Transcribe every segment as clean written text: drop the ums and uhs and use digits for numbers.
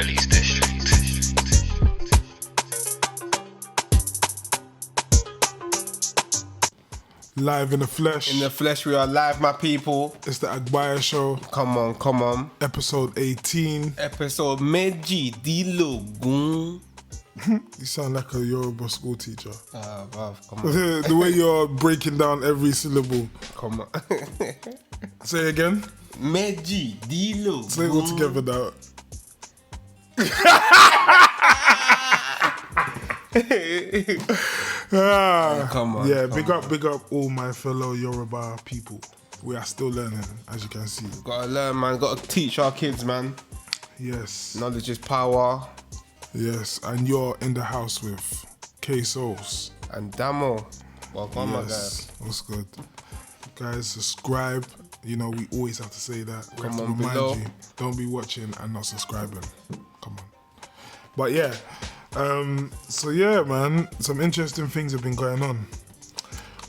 Dammovelli's district. Live in the flesh. In the flesh, we are live, my people. It's the Agbaya show. Come on. Episode 18. Episode Meji Dilogun. You sound like a Yoruba school teacher. Bruv, come on. The way you're breaking down every syllable. Come on. Say it again. Meji Dilogun. Say it all together now. Come on. Yeah, big up all my fellow Yoruba people. We are still learning, as you can see. Gotta learn, man. Gotta teach our kids, man. Yes. Knowledge is power. Yes, and you're in the house with K.Solz. And Dammo. Welcome, my guys. What's good? Guys, subscribe. You know, we always have to say that. We have to on remind below. you, don't be watching and not subscribing. Come on. But yeah, so yeah, man, some interesting things have been going on.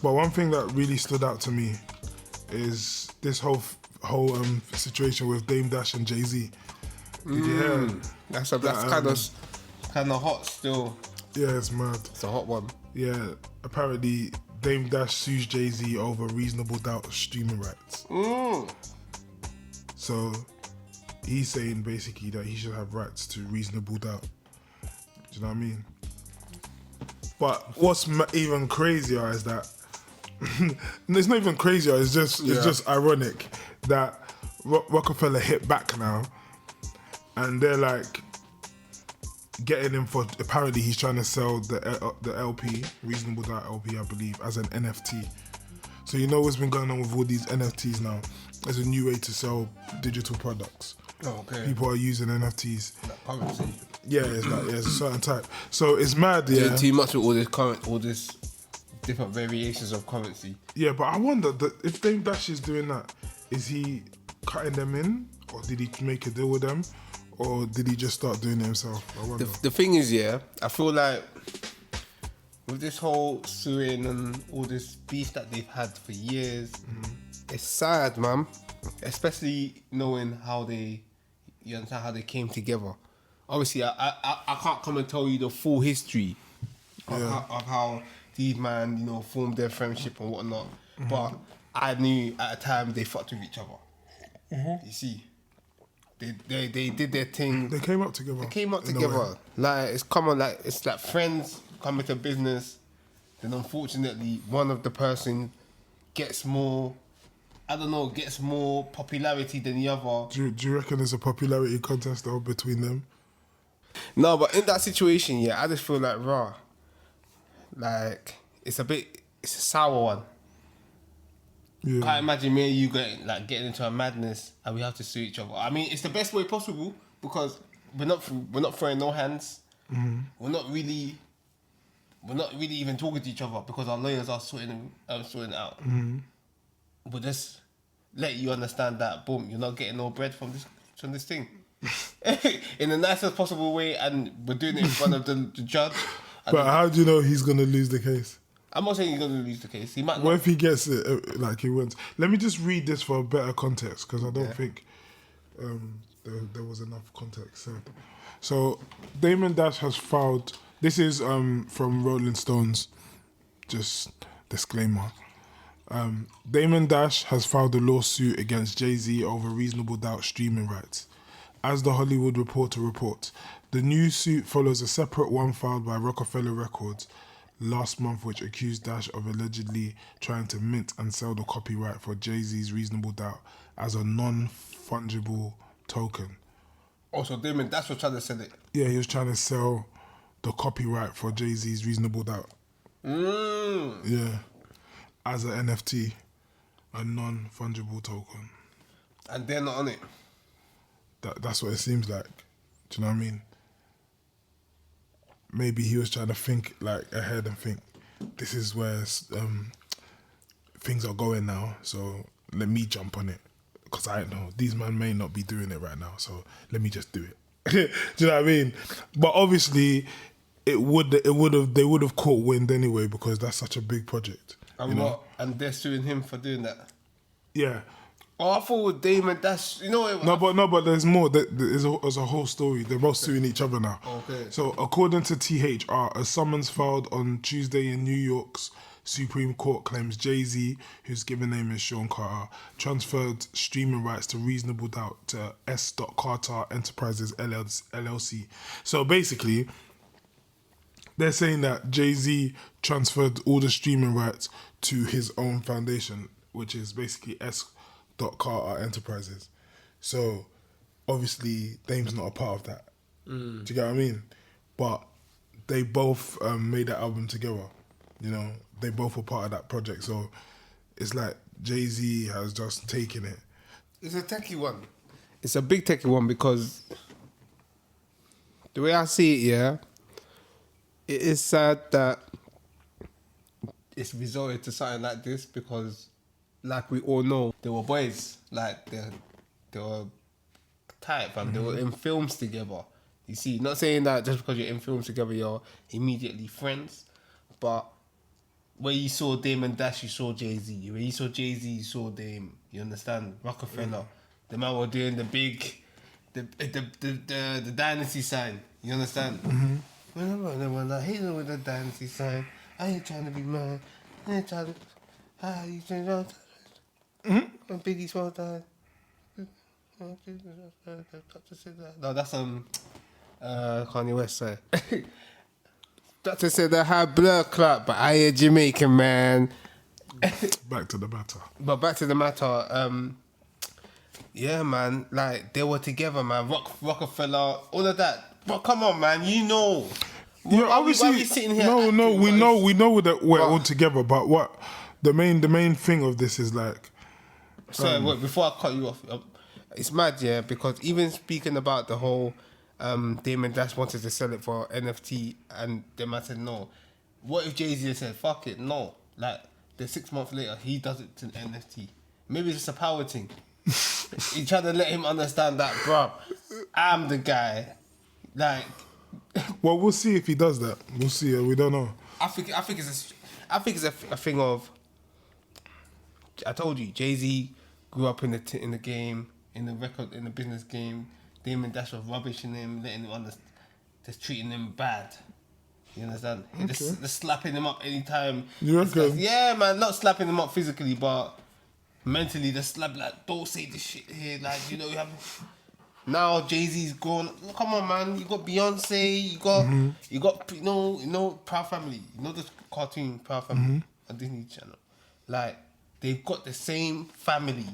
But one thing that really stood out to me is this whole situation with Dame Dash and Jay-Z. Did you hear? That's kind of hot still. Yeah, it's mad. It's a hot one. Yeah, apparently Dame Dash sues Jay-Z over reasonable doubt streaming rights. So he's saying basically that he should have rights to reasonable doubt. Do you know what I mean? But what's even crazier is that it's not even crazier. It's just ironic that Rocafella hit back now, and they're like getting him for, apparently he's trying to sell the LP, Reasonable Doubt LP, I believe, as an NFT. So you know what's been going on with all these NFTs now? There's a new way to sell digital products. Oh, okay. People are using NFTs. Like currency. Yeah, it's a certain type. So it's mad, yeah. Doing too much with all this different variations of currency. Yeah, but I wonder that if Dame Dash is doing that, is he cutting them in, or did he make a deal with them, or did he just start doing it himself? I wonder. The thing is, yeah, I feel like with this whole suing and all this beef that they've had for years, it's sad, man. Especially knowing how you understand how they came together. Obviously, I can't come and tell you the full history of how these man, you know, formed their friendship and whatnot. But I knew at a time they fucked with each other. You see, they did their thing. They came up together. Like it's common, like it's like friends coming to business. Then unfortunately, one of the person gets more popularity than the other. Do you reckon there's a popularity contest though between them? No, but in that situation, yeah, I just feel like like it's a sour one. Yeah. Can't imagine me and you getting into a madness and we have to sue each other. I mean, it's the best way possible because we're not throwing no hands. We're not really even talking to each other because our lawyers are sorting it out. But just let you understand that, boom, you're not getting no bread from this thing. In the nicest possible way, and we're doing it in front of the judge. But how do you know he's going to lose the case? I'm not saying he's going to lose the case. He might not. What if he gets it, like he wins? Let me just read this for a better context, because I don't think there was enough context. So Damon Dash has filed, this is from Rolling Stones, just disclaimer. Damon Dash has filed a lawsuit against Jay-Z over reasonable doubt streaming rights. As the Hollywood Reporter reports, the new suit follows a separate one filed by Rocafella Records last month, which accused Dash of allegedly trying to mint and sell the copyright for Jay-Z's Reasonable Doubt as a non-fungible token. Also, Damon Dash was trying to sell it. Yeah, he was trying to sell the copyright for Jay-Z's Reasonable Doubt. Yeah. As an NFT, a non-fungible token. And they're not on it. That's what it seems like. Do you know what I mean? Maybe he was trying to think like ahead and think, this is where things are going now, so let me jump on it. Because I don't know, these men may not be doing it right now, so let me just do it. Do you know what I mean? But obviously, they would have caught wind anyway because that's such a big project. And you know? what? And they're suing him for doing that. Yeah. Oh, I thought with Damon Dash. You know what? No, but there's more. There's a whole story. They're both suing each other now. Okay. So according to THR, a summons filed on Tuesday in New York's Supreme Court claims Jay-Z, whose given name is Sean Carter, transferred streaming rights to Reasonable Doubt to S. Carter Enterprises LLC. So basically, they're saying that Jay-Z transferred all the streaming rights to his own foundation, which is basically S. Carter Enterprises. So obviously Dame's not a part of that. Do you get what I mean? But they both made that album together. You know, they both were part of that project. So it's like Jay-Z has just taken it. It's a techie one. It's a big techie one because the way I see it, yeah, it is sad that it's resorted to something like this because, like we all know, they were boys. Like they were tight, fam. They were in films together. You see, not saying that just because you're in films together, you're immediately friends, but where you saw Dame and Dash, you saw Jay-Z. Where you saw Jay-Z, you saw Dame. You understand? Rocafella. The man were doing the big, the dynasty sign. You understand? When they were like, hey, with the dynasty sign. I ain't trying to be mad. I ain't trying to. You change out. When Biggie Small died. No, that's Kanye West side. Doctor said I had blood clot, but I a Jamaican man. Back to the matter. But back to the matter. Yeah, man. Like they were together, man. Rocafella, all of that. But come on, man. You know. Yeah, obviously. Why are we sitting here We know that we're all together. But what the main thing of this is like. Sorry, wait, before I cut you off, it's mad, yeah, because even speaking about the whole Damon Dash wanted to sell it for NFT and the man said no. What if Jay-Z said, fuck it, no. Like, the 6 months later, he does it to NFT. Maybe it's just a power thing. He tried to let him understand that, bruh, I'm the guy. Like... Well, we'll see if he does that. We'll see. We don't know. I think it's a thing of... I told you, Jay-Z grew up in the game, in the business game. Damon Dash was rubbishing him, letting him just treating him bad. You understand? Okay. Just slapping him up anytime. You reckon? Yeah, man, not slapping him up physically, but mentally, just slap like, don't say this shit here. Like, you know, you have. Now Jay-Z's grown. Come on, man. You got Beyonce. You got you know Proud Family. You know the cartoon Proud Family on Disney Channel. Like. They've got the same family.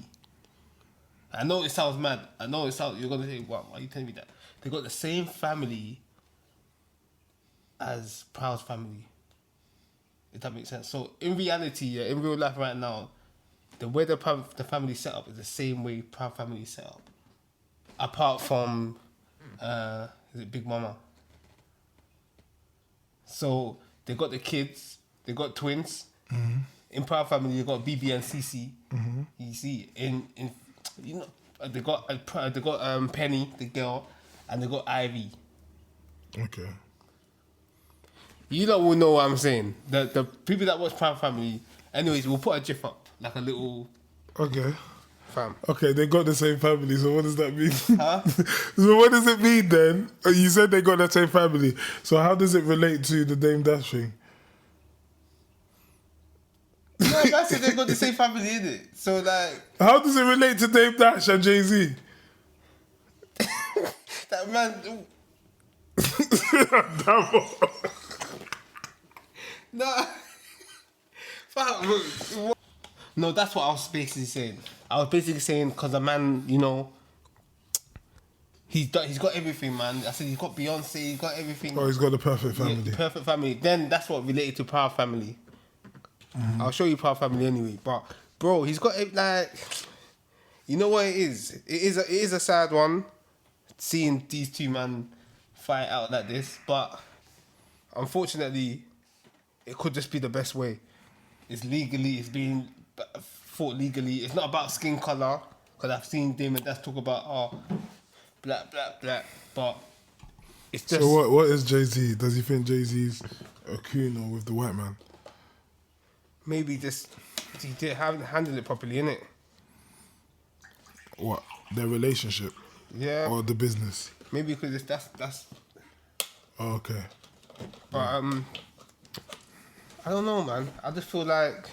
I know it sounds mad. You're going to say, wow, why are you telling me that? They got the same family as Proud's family. If that makes sense. So, in reality, yeah, in real life right now, the way the family set up is the same way Proud family set up. Apart from, is it Big Mama? So, they got the kids. They got twins. In Proud Family, you got BB and CC. You see, you know, they got Penny, the girl, and they got Ivy. Okay. You lot will know what I'm saying. The people that watch Proud Family, anyways, we'll put a gif up, like a little. Okay. Fam. Okay, they got the same family. So what does that mean? Huh? So what does it mean then? You said they got the same family. So how does it relate to the Dame Dash thing? No, I said they got the same family, innit? So, like... How does it relate to Dame Dash and Jay-Z? That man... No, that's what I was basically saying. I was basically saying, because the man, you know... He's got everything, man. I said he's got Beyonce, he's got everything. Oh, he's got the perfect family. Yeah, perfect family. Then that's what related to Proud Family. I'll show you Proud Family anyway. But bro, he's got it like, you know what it is? It is a sad one, seeing these two men fight out like this. But unfortunately, it could just be the best way. It's being fought legally. It's not about skin color, because I've seen Damon Dash talk about black. But it's just. So what is Jay-Z? Does he think Jay-Z's a coon with the white man? Maybe just he didn't handle it properly, innit? what their relationship Yeah. or the business. Maybe because that's. Oh, okay. But I don't know, man. I just feel like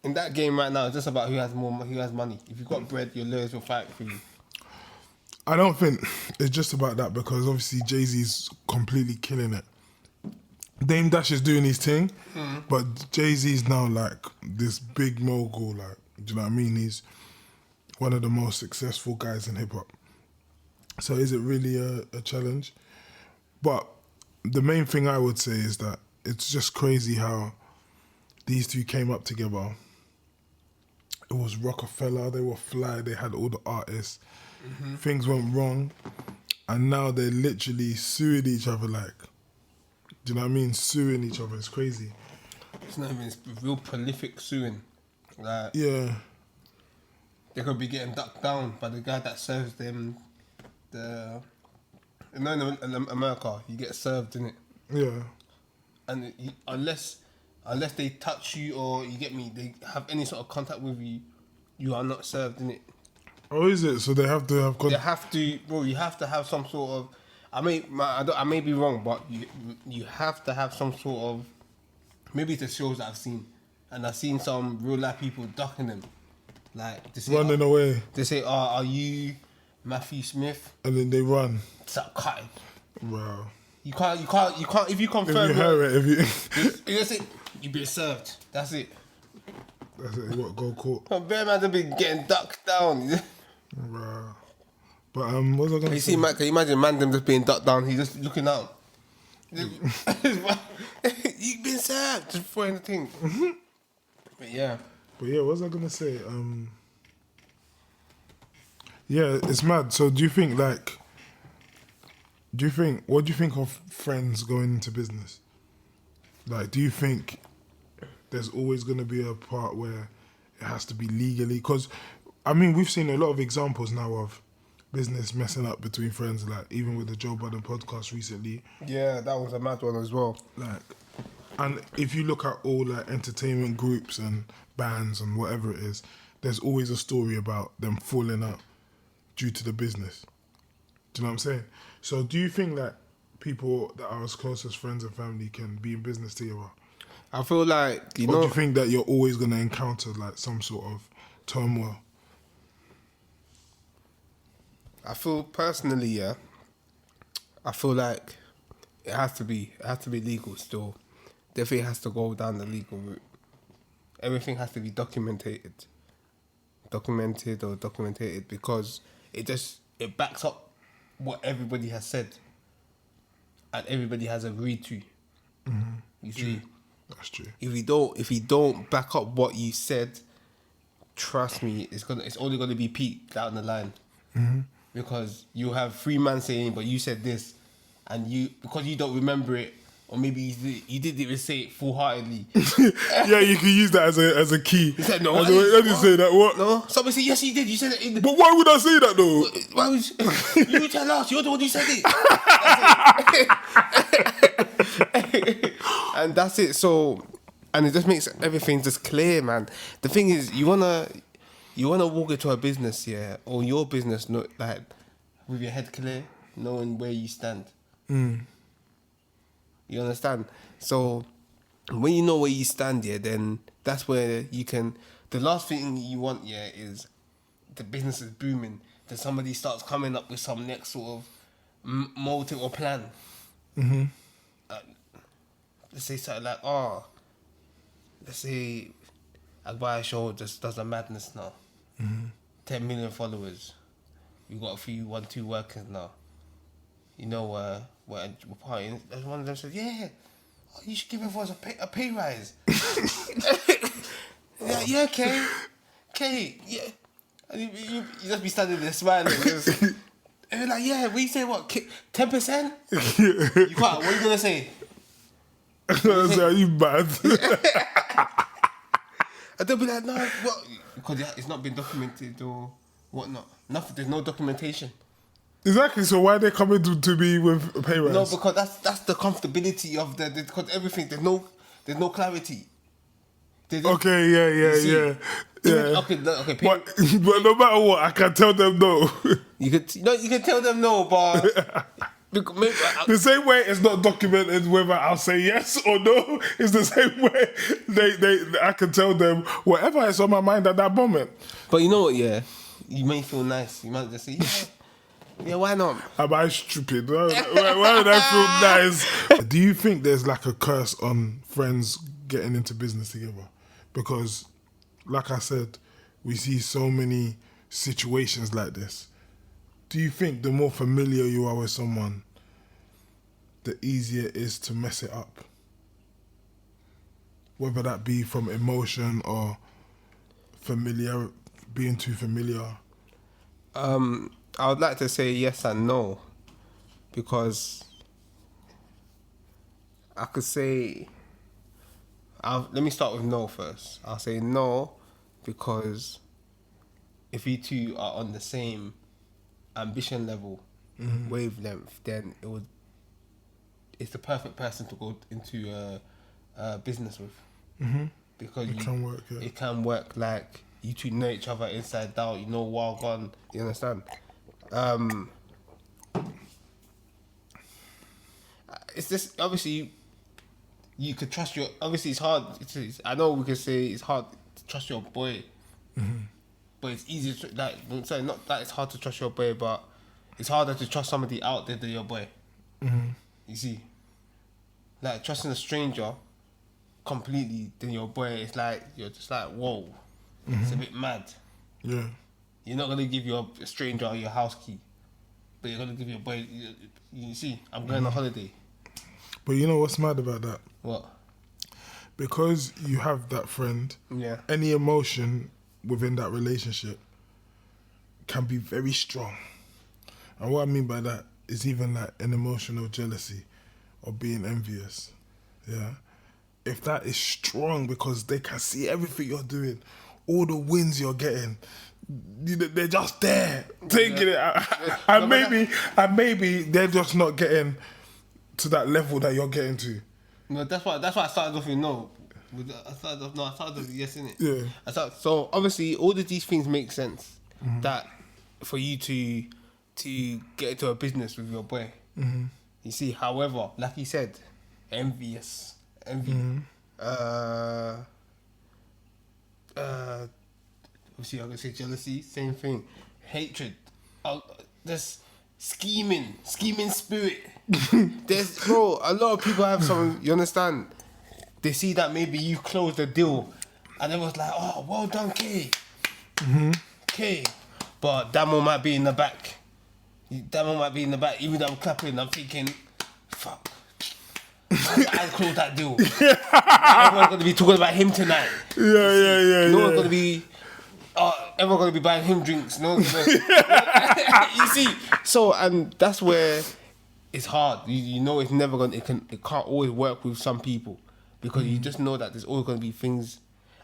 in that game right now, it's just about who has money. If you've got bread, your lawyers will fight for you. I don't think it's just about that because obviously Jay-Z's completely killing it. Dame Dash is doing his thing, but Jay-Z's now like this big mogul, like, do you know what I mean? He's one of the most successful guys in hip-hop. So is it really a challenge? But the main thing I would say is that it's just crazy how these two came up together. It was Rocafella, they were fly, they had all the artists. Things went wrong, and now they're literally suing each other like, do you know what I mean? Suing each other, it's crazy. It's not even real prolific suing. Like, Yeah. they could be getting ducked down by the guy that serves them. In America, you get served in it, Yeah. and unless they touch you or you get me, they have any sort of contact with you, you are not served in it. Oh, is it? So they have to have... They have to, bro. You have to have some sort of. I may be wrong, but you have to have some sort of. Maybe it's the shows that I've seen, and I've seen some real life people ducking them, like they say, running away. They say, "Are you Matthew Smith?" And then they run. Start cutting. Wow. You can't. If you confirm, If you hear it, you say you've been served. That's it. That's it, you got to go court. Bear man have been getting ducked down. Wow. But what was I going to You say? see, man, can you imagine man them just being ducked down? He's just looking out. You've been served. Just throwing the thing. But yeah. But yeah, what was I going to say? Yeah, it's mad. So do you think what do you think of friends going into business? Like, do you think there's always going to be a part where it has to be legally? Because, I mean, we've seen a lot of examples now of business messing up between friends, like even with the Joe Budden podcast recently. Yeah, that was a mad one as well. Like, and if you look at all like entertainment groups and bands and whatever it is, there's always a story about them falling out due to the business. Do you know what I'm saying? So do you think that people that are as close as friends and family can be in business together? I feel like, Or do you think that you're always going to encounter like some sort of turmoil? I feel personally, yeah. I feel like it has to be legal still. Definitely has to go down the legal route. Everything has to be documented because it backs up what everybody has said and everybody has agreed to. Mm-hmm. You see, That's true. if you don't back up what you said, trust me, it's only gonna be peaked down the line. Mm-hmm. Because you have 3 men saying, but you said this, and because you don't remember it, or maybe you didn't even say it full-heartedly. Yeah, you can use that as a key. You said, no, I didn't say that. What? No, somebody said, yes, you did. You said it in the... But why would I say that though? Why would you tell us? You're the one who said it. And that's it. So, and it just makes everything just clear, man. The thing is, you wanna walk into a business, yeah, or your business, like with your head clear, knowing where you stand. You understand? So when you know where you stand, yeah, then that's where you can. The last thing you want, yeah, is the business is booming. Then somebody starts coming up with some next sort of motive or plan. Mm-hmm. Let's say something like, let's say Agbaya show just does a madness now. 10 million followers. We've got a few 1-2 workers now. You know, we're partying. There's one of them said, yeah, you should give us a pay rise. yeah, okay, yeah. And you just be standing there smiling. And you're like, yeah, we say what, 10%? You can't, what are you going to say? Are you mad? And they'll be like, no, what? Because it's not been documented or whatnot. Nothing. There's no documentation. Exactly. So why are they coming to be with a pay rise? No, because that's the comfortability of because everything. There's no clarity. Okay, yeah. Okay, But no matter what, I can tell them no. you can tell them no, but maybe, The same way it's not documented whether I'll say yes or no. It's the same way I can tell them whatever is on my mind at that moment. but you know what? Yeah, you may feel nice. You might just say, yeah, why not? Am I stupid? Why would I feel nice? Do you think there's like a curse on friends getting into business together? Because, like I said, we see so many situations like this. Do you think the more familiar you are with someone, the easier it is to mess it up? Whether that be from emotion or being too familiar. I would like to say yes and no, because I could say. Let me start with no first. I'll say no because if you two are on the same ambition level, wavelength, then it's the perfect person to go into a business with, because It can work. Yeah. It can work. Like, you two know each other inside out. You know, while gone. You understand? It's just obviously you could trust your. Obviously, it's hard. I know we could say it's hard to trust your boy, but it's easier. Sorry, not that it's hard to trust your boy, but it's harder to trust somebody out there than your boy. You see, like trusting a stranger completely than your boy. It's like you're just like, whoa, it's a bit mad. Yeah. You're not gonna give your stranger your house key, but you're gonna give your boy. You see, I'm going on holiday. But you know what's mad about that? What? Because you have that friend, any emotion within that relationship can be very strong. And what I mean by that is even like an emotional jealousy or being envious. Yeah. If that is strong because they can see everything you're doing, all the wins you're getting, they're just there taking it. And maybe they're just not getting to that level that you're getting to. No, that's why I started off with no. I started off with yes, innit? Yeah. So obviously all of these things make sense. That for you to get into a business with your boy. You see, however, like you said, envy. Obviously, I'm gonna say jealousy. Same thing. Hatred. There's scheming spirit. There's a lot of people have some. You understand? They see that maybe you closed the deal, and it was like, oh, well done, K. K. But Damo might be in the back. Even though I'm clapping, I'm thinking, fuck. I closed that deal. Everyone's gonna be talking about him tonight. Yeah. No one's gonna be. Everyone's gonna be buying him drinks. No one's gonna. You see, so and that's where it's hard. You know, it's never gonna. It can't always work with some people because you just know that there's always gonna be things,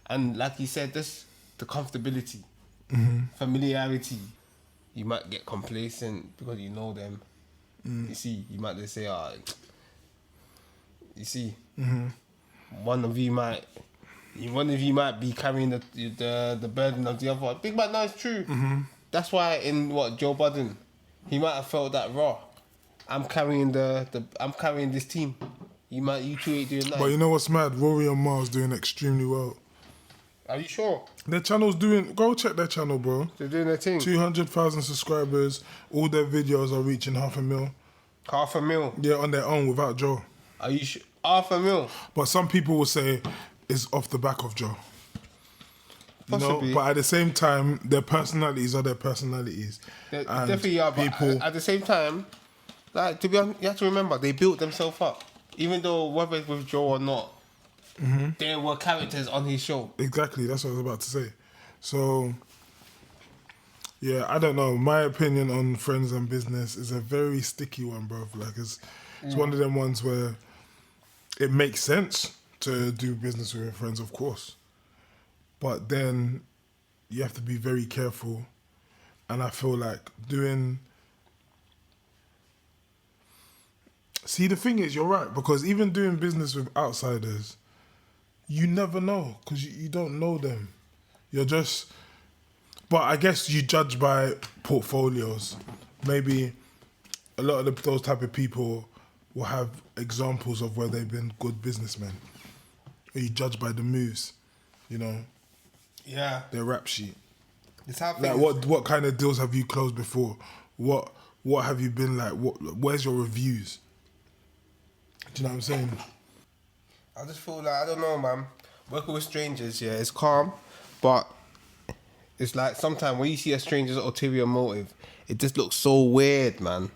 and like you said, this the comfortability, familiarity. You might get complacent because you know them. You see, you might just say, you see, one of you might be carrying the burden of the other one. Big man, no, it's true. That's why in Joe Budden, he might have felt that raw. I'm carrying this team. You two ain't doing that. But you know what's mad? Rory and Mars doing extremely well. Are you sure? Their channel's go check their channel, bro. They're doing their thing. 200,000 subscribers. All their videos are reaching 500,000. 500,000? Yeah, on their own without Joe. Are you sure? 500,000? But some people will say it's off the back of Joe. Possibly. You know? But at the same time, their personalities are their personalities. They definitely are, but at the same time, like, to be honest, you have to remember, they built themselves up. Even though whether it's with Joe or not, there were characters on his show. Exactly, that's what I was about to say. So, yeah, I don't know. My opinion on friends and business is a very sticky one, bro. Like, it's one of them ones where it makes sense to do business with your friends, of course. But then you have to be very careful. And I feel like See, the thing is, you're right, because even doing business with outsiders, you never know because you don't know them. You're just, but I guess you judge by portfolios. Maybe a lot of those type of people will have examples of where they've been good businessmen. Or you judge by the moves, you know, Yeah. their rap sheet. It's how Like things- what kind of deals have you closed before? What have you been like? Where's your reviews? Do you know what I'm saying? I just feel like, I don't know, man. Working with strangers, yeah, it's calm, but it's like sometimes when you see a stranger's ulterior motive, it just looks so weird, man.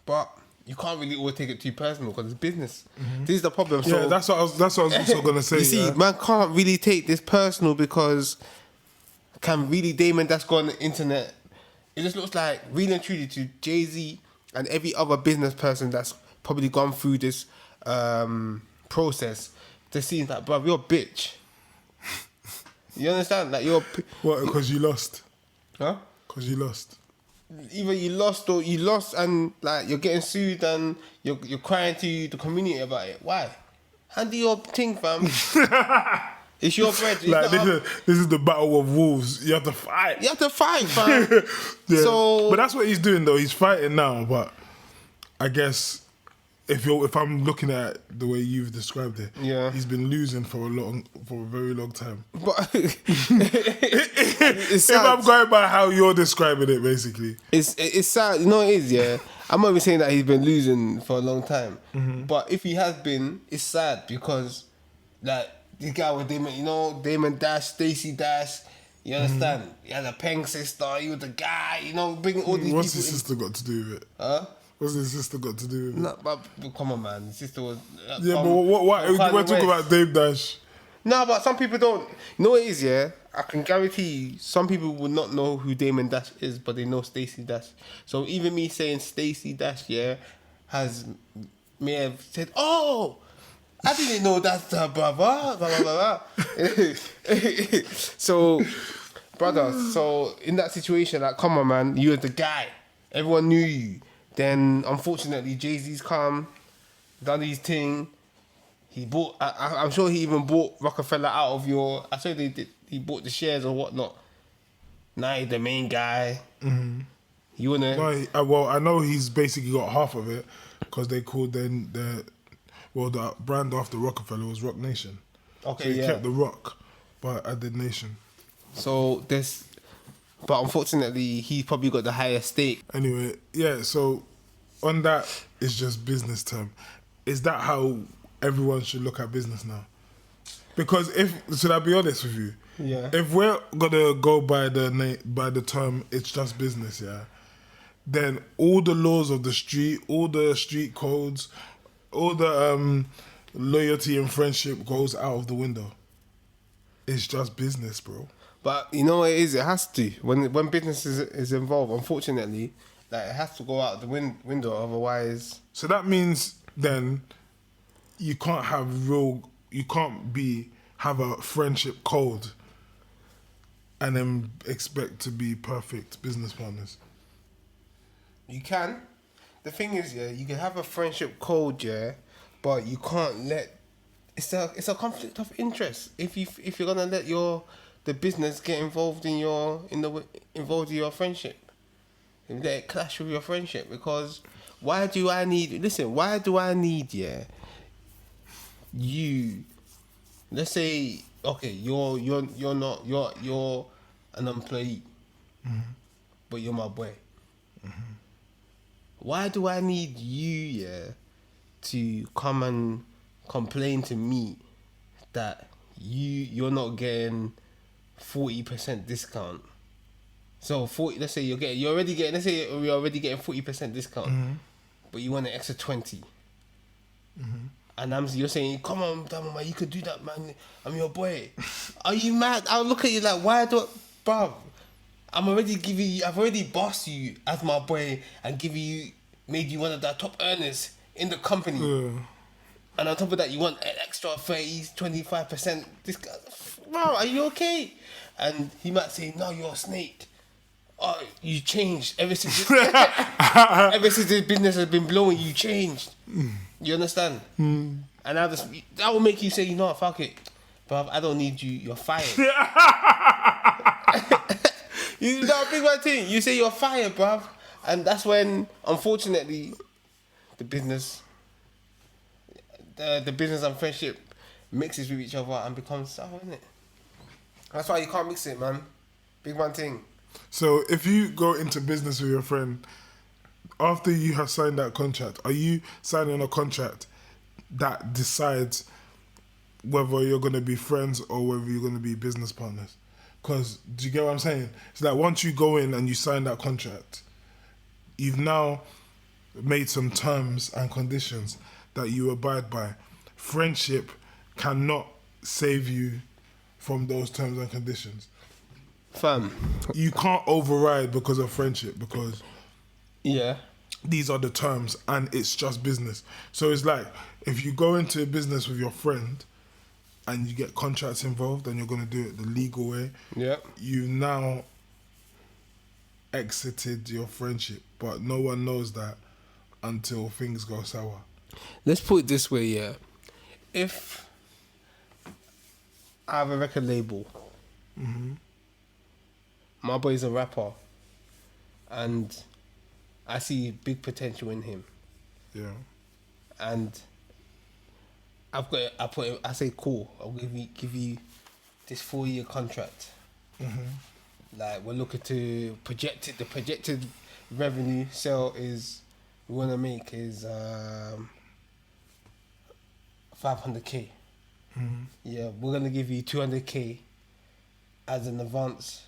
But you can't really always take it too personal because it's business. This is the problem. Yeah, So, that's what I was also gonna say. you see, yeah? man can't really take this personal because can really Damon that's gone on the internet. It just looks like really and truly to Jay-Z and every other business person that's probably gone through this process. They see that, bruv, you're a bitch. You understand? Like you're, What? Because you lost. huh? Because you lost. Either you lost or you lost, and like you're getting sued and you're crying to the community about it. Why? Handle your thing, fam. It's your bread. It's Like not this is the battle of wolves. You have to fight. you have to fight, fam. Yeah. So, but that's what he's doing though. He's fighting now. But I guess if I'm looking at the way you've described it, Yeah. he's been losing for a very long time. but it's If sad. I'm going by how you're describing it, basically, It's sad. You know what it is, yeah. I'm not even saying that he's been losing for a long time, Mm-hmm. but if he has been, it's sad because like this guy with Damon, you know, Damon Dash, Stacey Dash. You understand? He had a Peng sister. He was the guy. You know, bringing all these what's people. his sister got to do with it? Huh? What's his sister got to do with it? No, but come on, man. His sister was. Yeah, but what we're talking about Dave Dash. No, but some people don't. You know what it is, yeah? I can guarantee you, some people will not know who Damon Dash is, but they know Stacey Dash. So even me saying Stacey Dash, yeah, may have said, oh, I didn't know that's her brother. Blah, blah, blah, blah. So, brother, so in that situation, like, come on, man, you're the guy. Everyone knew you. Then, unfortunately, Jay-Z's come, done his thing. He bought. I'm sure he even bought Rocafella out of your. I said they did. He bought the shares or whatnot. Now he's the main guy. Mm-hmm. You wanna? No, well, I know he's basically got half of it because they called the brand after Rockefeller was Rock Nation. Okay, So he yeah. kept the Rock, but added Nation. So this, but unfortunately, he's probably got the higher stake. Anyway, yeah. So on that, it's just business term. Is that how everyone should look at business now? Because should I be honest with you? Yeah. If we're gonna go by the term, it's just business, yeah. Then all the laws of the street, all the street codes, all the loyalty and friendship goes out of the window. It's just business, bro. But you know what it is? It has to. When business is involved, unfortunately, like it has to go out the window. Otherwise, So that means then you can't have have a friendship code and then expect to be perfect business partners. you can. The thing is, yeah, you can have a friendship code, yeah, but you can't let. It's a conflict of interest if you're gonna let the business get involved involved in your friendship. And let it clash with your friendship because why do I need yeah you, let's say, okay, you're an employee, but you're my boy. Why do I need you, yeah, to come and complain to me that you're not getting 40% discount? So 40, let's say we're already getting 40% discount, but you want an extra 20. And you're saying, come on, Damon, man, you could do that, man. I'm your boy. Are you mad? I'll look at you like, bruv, I've already bossed you as my boy and made you one of the top earners in the company. Yeah. And on top of that, you want an extra 25% discount. Bro, are you okay? And he might say, no, you're a snake. Oh, you changed ever since this business has been blowing. You changed. You understand? And that will make you say, you know what, fuck it. bruv, I don't need you. You're fired. You know, big one thing. You say you're fired, bruv, and that's when, unfortunately, the business and friendship mixes with each other and becomes sour, isn't it? That's why you can't mix it, man. Big one thing. So if you go into business with your friend, after you have signed that contract, are you signing a contract that decides whether you're going to be friends or whether you're going to be business partners? Because, do you get what I'm saying? It's like once you go in and you sign that contract, you've now made some terms and conditions that you abide by. Friendship cannot save you from those terms and conditions. Fam. You can't override because of friendship, because Yeah. these are the terms and it's just business. So it's like, if you go into a business with your friend and you get contracts involved and you're going to do it the legal way, Yeah. you've now exited your friendship. But no one knows that until things go sour. Let's put it this way, yeah. If I have a record label, my boy's a rapper, and I see big potential in him, Yeah. and I say cool, I'll give you this 4-year contract. Like, we're looking to the projected revenue sale is we want to make is 500k. Yeah, we're gonna give you 200k as an advance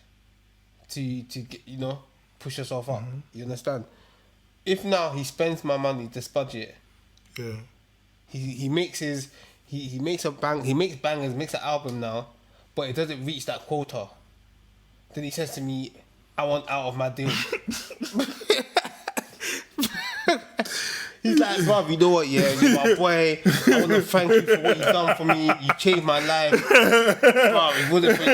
to get, you know, push yourself up. You understand? If now he spends my money, this budget, Yeah. he makes his he makes bangers, makes an album now, but it doesn't reach that quota. Then he says to me, I want out of my deal. He's like, bruv, you know what, yeah, you're my boy. I want to thank you for what you've done for me. You changed my life. Bruv, it wouldn't be.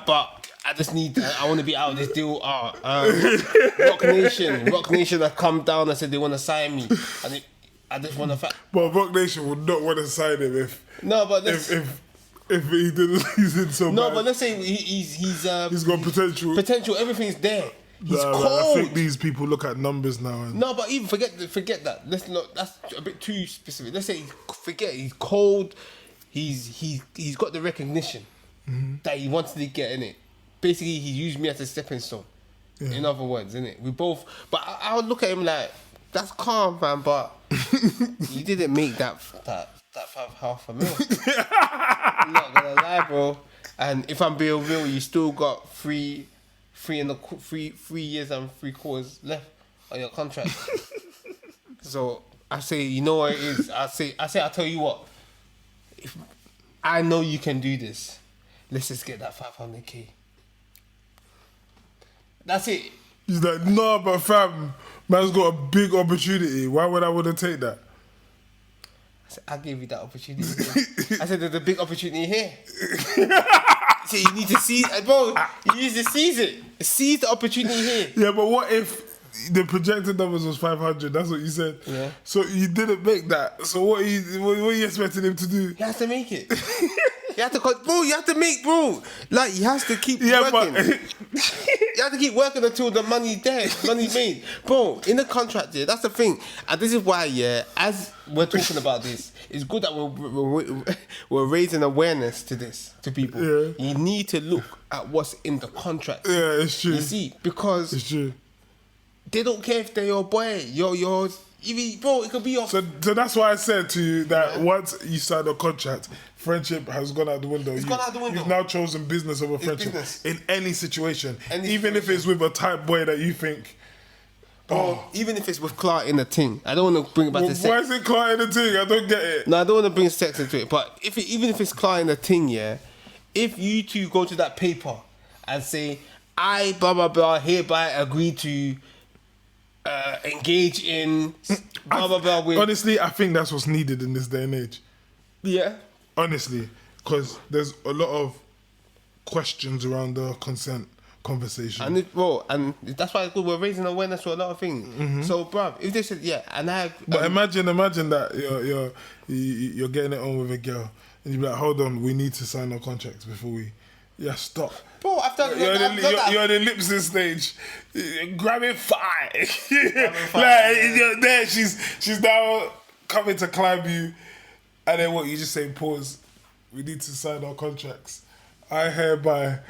But I just need, I want to be out of this deal. Rock Nation have come down and said they want to sign me. And I just want to... But Rock Nation would not want to sign him if he didn't, he's in so No, bad. but let's say he's got potential. Potential, everything's there. He's cold. I think these people look at numbers now. And No, but even forget that. Let's not. That's a bit too specific. Let's say he's cold. He's got the recognition that he wanted to get in it. Basically, he used me as a stepping stone. Yeah. In other words, innit? We both. But I would look at him like, that's calm, man. But you didn't make that half a mil. I'm not gonna lie, bro. And if I'm being real, you still got 3 years and 3 quarters left on your contract. So I say, you know what it is? I tell you what. If I know you can do this, let's just get that 500k. That's it. he's like, no, but fam, man's got a big opportunity. Why would I want to take that? I said, I gave you that opportunity. I said, there's a big opportunity here. So you need to seize it, bro. You need to seize it. Seize the opportunity here. Yeah, but what if the projected numbers was 500? That's what you said. Yeah. So you didn't make that. So what are you expecting him to do? He has to make it. You have to make, bro. Like, he has to keep working. But You have to keep working until the money's there, money's made. Bro, in the contract, yeah, that's the thing. And this is why, yeah, as we're talking about this, it's good that we're raising awareness to this, to people. Yeah. You need to look at what's in the contract. Yeah, it's true. You see, because It's true. they don't care if they're your boy, yours. Even, bro, it could be your... So that's why I said to you that once you sign a contract, friendship has gone out the window. It's gone out the window. You've now chosen business over friendship. business. In any situation. Any Even if it's with a type boy that you think, Bro, even if it's with Clark in the thing, I don't want to bring it back to sex. why is it Clark in the thing? I don't get it. No, I don't want to bring sex into it. But even if it's Clark in the thing, yeah, if you two go to that paper and say, I, blah, blah, blah, hereby agree to engage in blah, blah, blah. With, Honestly, I think that's what's needed in this day and age. yeah. Honestly, because there's a lot of questions around the consent conversation. And and that's why it's good. We're raising awareness to a lot of things. So, bruv, if they said, yeah, and I... But imagine that you're getting it on with a girl and you be like, hold on, we need to sign our contracts before we. Yeah, stop. Bro, I've done You're on the lip sync stage. Grabbing fire. Like, you're there. She's now coming to climb you. And then what? You just say, pause. We need to sign our contracts. I hereby.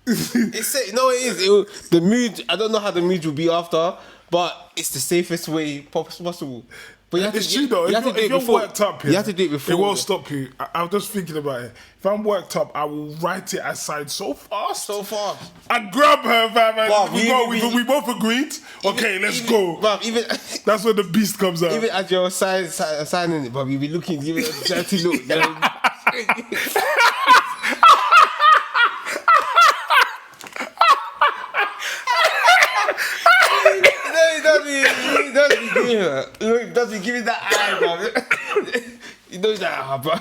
It is. The mood, I don't know how the mood will be after, but it's the safest way possible. But you have It's to, true though. You have to do it before. Worked up, You have to do it before. It won't stop you. I'm just thinking about it. If I'm worked up, I will write it aside so fast. I grab her, fam, and we both agreed. Okay, let's go. Bruv, even that's when the beast comes out. even as you're signing it, but you be looking, giving a dirty look. You know? He does be giving that eye, bro. He knows that, bro.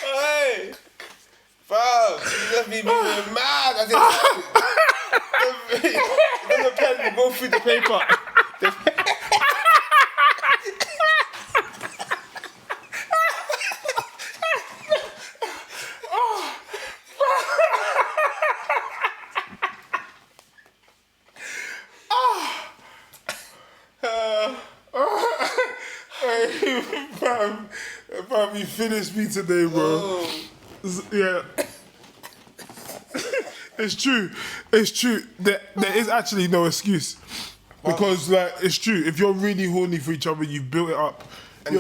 Hey, bro, you just be moving mad. Then the pen will go through the paper. Fam, you finished me today, bro. Oh. Yeah. It's true. It's true. There is actually no excuse. Because, like, it's true. If you're really horny for each other, you've built it up.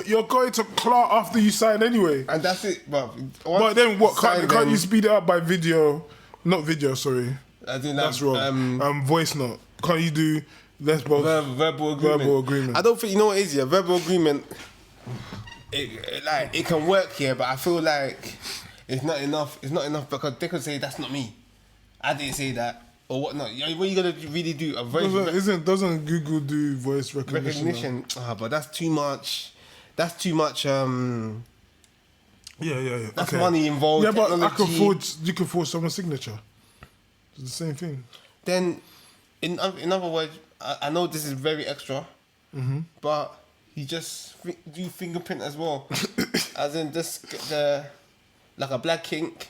You're going to clout after you sign anyway. And that's it, bro. But then what? Can't you speed it up by video? Not video, sorry. That's wrong. Voice note. Can't you do less both? Verbal agreement. I don't think, you know what it is, yeah? Verbal agreement, it can work here, but I feel like it's not enough. It's not enough because they could say, that's not me. I didn't say that. Or whatnot. What are you gonna really do? A voice doesn't Google do voice recognition? But that's too much. That's too much. Yeah. That's money involved. Yeah, but you can forge someone's signature. It's the same thing. Then, in other words, I know this is very extra, but you just do fingerprint as well, as in just like a black ink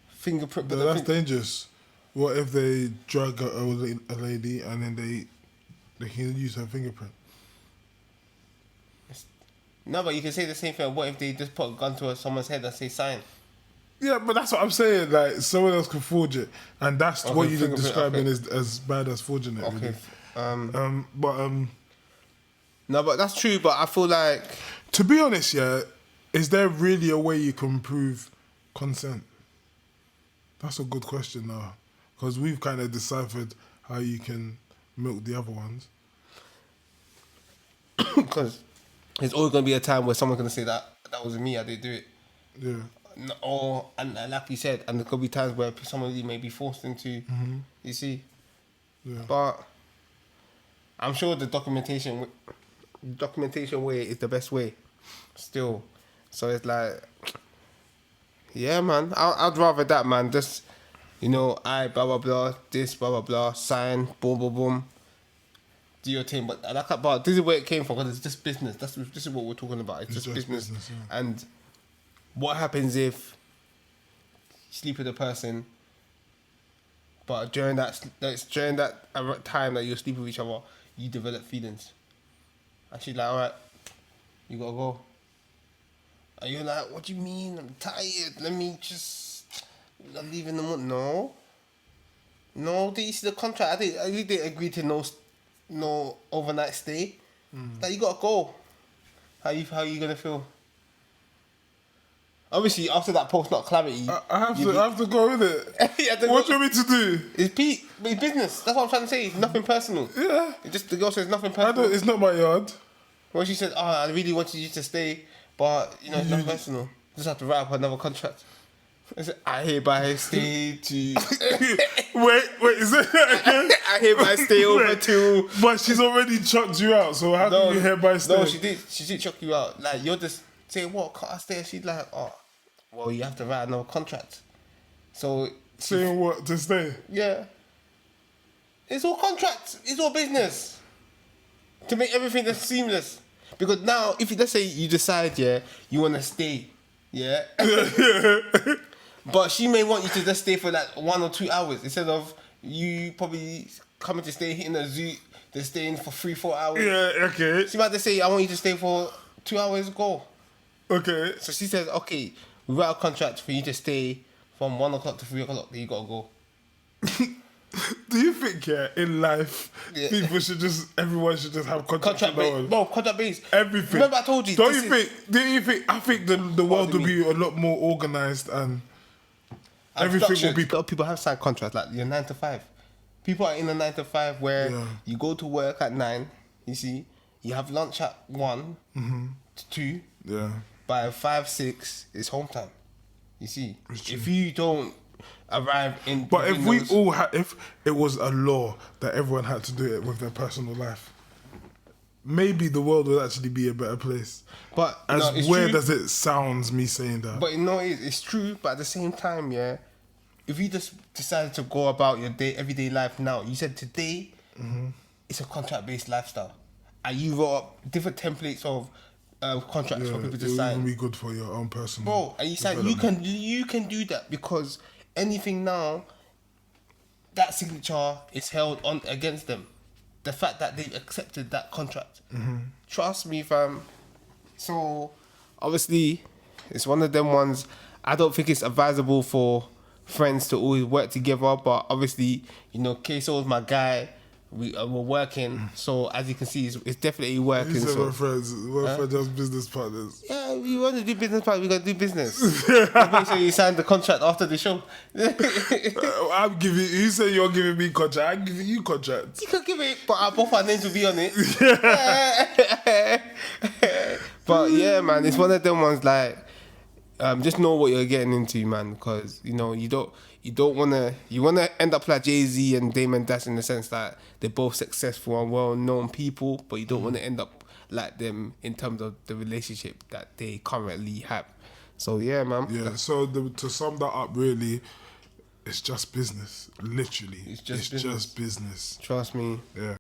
fingerprint. But that's dangerous. What if they drug a lady and then they can use her fingerprint? No, but you can say the same thing. What if they just put a gun to someone's head and say sign? Yeah, but that's what I'm saying. Like, someone else can forge it, and that's what you're describing as bad as forging it. Okay. Really. No, but that's true. But I feel like, to be honest, yeah, is there really a way you can prove consent? That's a good question now, because we've kind of deciphered how you can milk the other ones. Because there's always going to be a time where someone's going to say that wasn't me, I didn't do it. Yeah. And like you said, and there could be times where somebody may be forced into, you see. Yeah. But I'm sure the documentation way is the best way, still. So it's like, yeah, man, I'd rather that, man. Just, blah blah blah, this blah blah blah, sign, boom boom boom. Do your thing, but this is where it came from, because it's just business. This is what we're talking about. It's just business. Yeah. And what happens if you sleep with a person, but during that time that you're sleeping with each other, you develop feelings, and she's like, all right, you gotta go. And you're like, what do you mean? I'm tired. I'm leaving the month. No, did you see the contract? I didn't agree to no overnight stay. Like, you gotta go. How you gonna feel? Obviously, after that post-nut clarity, I have to go with it. What do you want me to do? It's business. That's what I'm trying to say. It's nothing personal. Yeah. The girl says nothing personal. It's not my yard. Well, she said, I really wanted you to stay, but it's not personal. Just have to write up another contract. I hereby stay to. Wait, is it again? I hereby stay over to. But she's already chucked you out, so how can you hereby stay? No, she did. She did chuck you out. Like, you're just saying, what, can't I stay? She's like, oh, well, you have to write another contract. So. Saying what, to stay? Yeah. It's all contracts. It's all business. To make everything that's seamless. Because now, if you, let's say you decide, yeah, you want to stay, yeah? But she may want you to just stay for like 1 or 2 hours instead of you probably coming to stay in a zoo, they're staying for 3-4 hours. Yeah, okay. She might just say, I want you to stay for 2 hours, go. Okay. So she says, okay, we write a contract for you to stay from 1 o'clock to 3 o'clock, then you gotta go. Do you think, in life, people should everyone should just have contract based? Bro, contract based. Everything. Remember I told you. Do you think, I think the world will be a lot more organised and everything will be... A lot of people have signed contracts, like your 9 to 5. People are in a 9 to 5 where you go to work at 9, you see, you have lunch at 1 to 2. Yeah. By 5, 6, it's home time. You see, if you don't arrive in... But if we all had... If it was a law that everyone had to do it with their personal life, maybe the world would actually be a better place. But as weird as it sounds, me saying that. But it's true. But at the same time, yeah, if you just decided to go about your everyday life now, you said today, it's a contract-based lifestyle, and you wrote up different templates of contracts for people to sign. It would be good for your own personal. Bro, and you said you can do that because anything now, that signature is held on against them. The fact that they've accepted that contract. Trust me, fam. So, obviously, it's one of them ones. I don't think it's advisable for friends to always work together, but obviously, you know, K.Solz my guy. We're working, so as you can see, it's definitely working. You said so. we're friends. We're just business partners. Yeah, we want to do business partners. We got to do business. Make sure you sign the contract after the show. I'm giving. You say you're giving me contract. I'm giving you contract. You can give it, but both our names will be on it. But yeah, man, it's one of them ones like, just know what you're getting into, man, because you know you wanna end up like Jay-Z and Damon Dash in the sense that they're both successful and well-known people, but you don't want to end up like them in terms of the relationship that they currently have. So yeah, man. Yeah. So to sum that up, really, it's just business. Literally, it's just business. Trust me. Yeah.